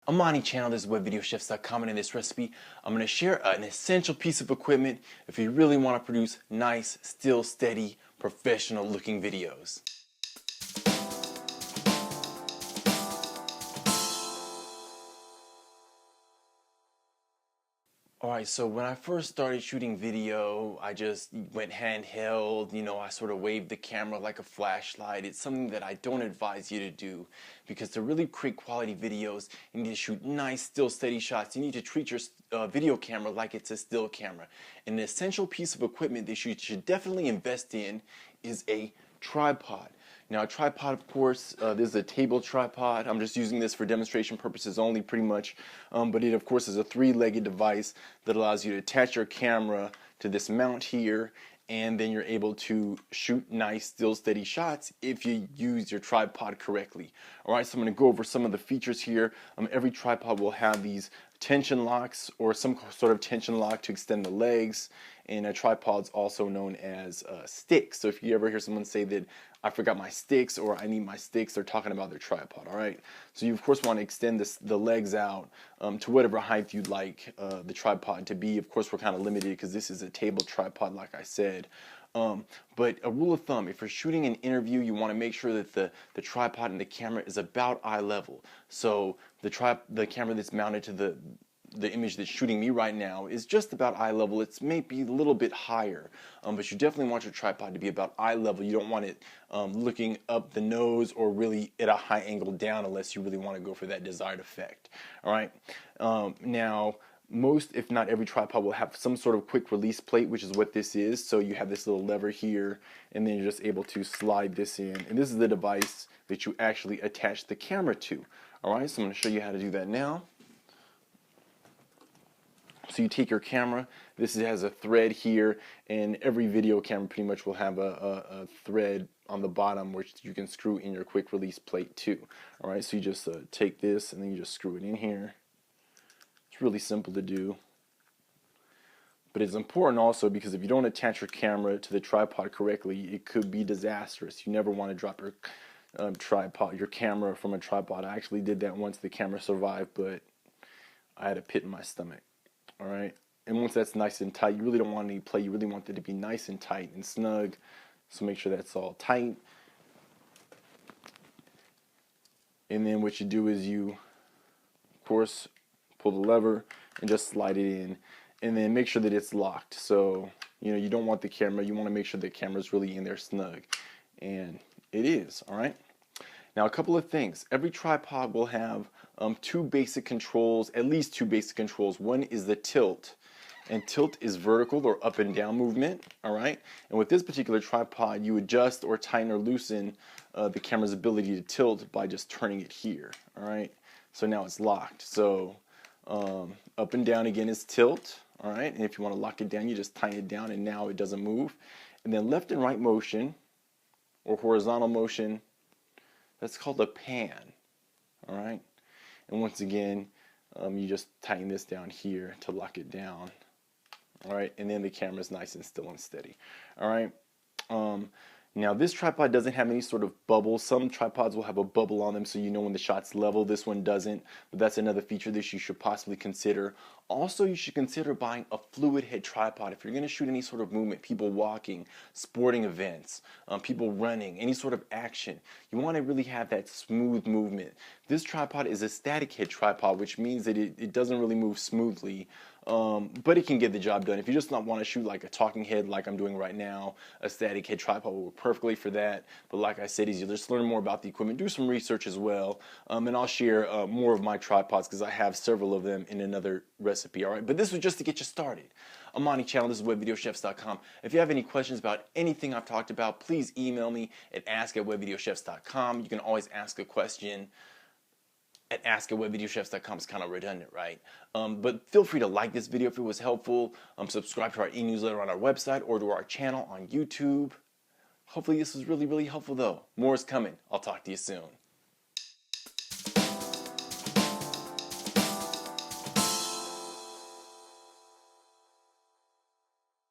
Amani channel, this is webvideochefs.com, and in this recipe I'm going to share an essential piece of equipment if you really want to produce nice, still, steady, professional looking videos. Alright, so when I first started shooting video, I just went handheld, I sort of waved the camera like a flashlight. It's something that I don't advise you to do because to really create quality videos, you need to shoot nice, still, steady shots. You need to treat your video camera like it's a still camera. And an essential piece of equipment that you should definitely invest in is a tripod. Now a tripod, of course, this is a table tripod. I'm just using this for demonstration purposes only pretty much, but it of course is a three-legged device that allows you to attach your camera to this mount here, and then you're able to shoot nice, still, steady shots if you use your tripod correctly. Alright, so I'm going to go over some of the features here. Every tripod will have these tension locks or some sort of tension lock to extend the legs, and a tripod's also known as sticks. So if you ever hear someone say that I forgot my sticks or I need my sticks, they're talking about their tripod. Alright, so you of course want to extend the legs out to whatever height you'd like the tripod to be. Of course we're kind of limited because this is a table tripod like I said. But a rule of thumb, if you're shooting an interview, you want to make sure that the tripod and the camera is about eye level. So the camera that's mounted to the image that's shooting me right now is just about eye level. It's maybe a little bit higher, but you definitely want your tripod to be about eye level. You don't want it looking up the nose or really at a high angle down unless you really want to go for that desired effect. Alright, now most, if not every tripod will have some sort of quick release plate, which is what this is. So you have this little lever here, and then you're just able to slide this in. And this is the device that you actually attach the camera to. Alright, so I'm going to show you how to do that now. So you take your camera, this has a thread here, and every video camera pretty much will have a thread on the bottom which you can screw in your quick release plate too. Alright, so you just take this and then you just screw it in here. It's really simple to do. But it's important also because if you don't attach your camera to the tripod correctly, it could be disastrous. You never want to drop your camera from a tripod. I actually did that once. The camera survived, but I had a pit in my stomach. Alright, and once that's nice and tight, you really don't want any play. You really want it to be nice and tight and snug. So make sure that's all tight. And then what you do is you, of course, pull the lever and just slide it in, and then make sure that it's locked. So you don't want the camera, you want to make sure the camera's really in there snug, and it is. Alright, now a couple of things. Every tripod will have two basic controls, at least two basic controls. One is the tilt, and tilt is vertical or up and down movement. Alright, and with this particular tripod you adjust or tighten or loosen the camera's ability to tilt by just turning it here. Alright, so now it's locked. So up and down again is tilt. Alright, and if you want to lock it down, you just tighten it down and now it doesn't move. And then left and right motion or horizontal motion, that's called a pan. Alright, and once again you just tighten this down here to lock it down. Alright, and then the camera's nice and still and steady. Alright, now this tripod doesn't have any sort of bubble. Some tripods will have a bubble on them so you know when the shot's level. This one doesn't, but that's another feature that you should possibly consider. Also, you should consider buying a fluid head tripod if you're going to shoot any sort of movement, people walking, sporting events, people running, any sort of action. You want to really have that smooth movement. This tripod is a static head tripod, which means that it doesn't really move smoothly, but it can get the job done. If you just not want to shoot like a talking head like I'm doing right now, a static head tripod will work perfectly for that. But like I said, you just learn more about the equipment, do some research as well, and I'll share more of my tripods because I have several of them in another recipe. Alright, but this was just to get you started. Amani channel, this is webvideochefs.com. If you have any questions about anything I've talked about, please email me at ask@webvideochefs.com. You can always ask a question at ask@webvideochefs.com. is kind of redundant, right? But feel free to like this video if it was helpful. Subscribe to our e-newsletter on our website or to our channel on YouTube. Hopefully this was really, really helpful though. More is coming. I'll talk to you soon.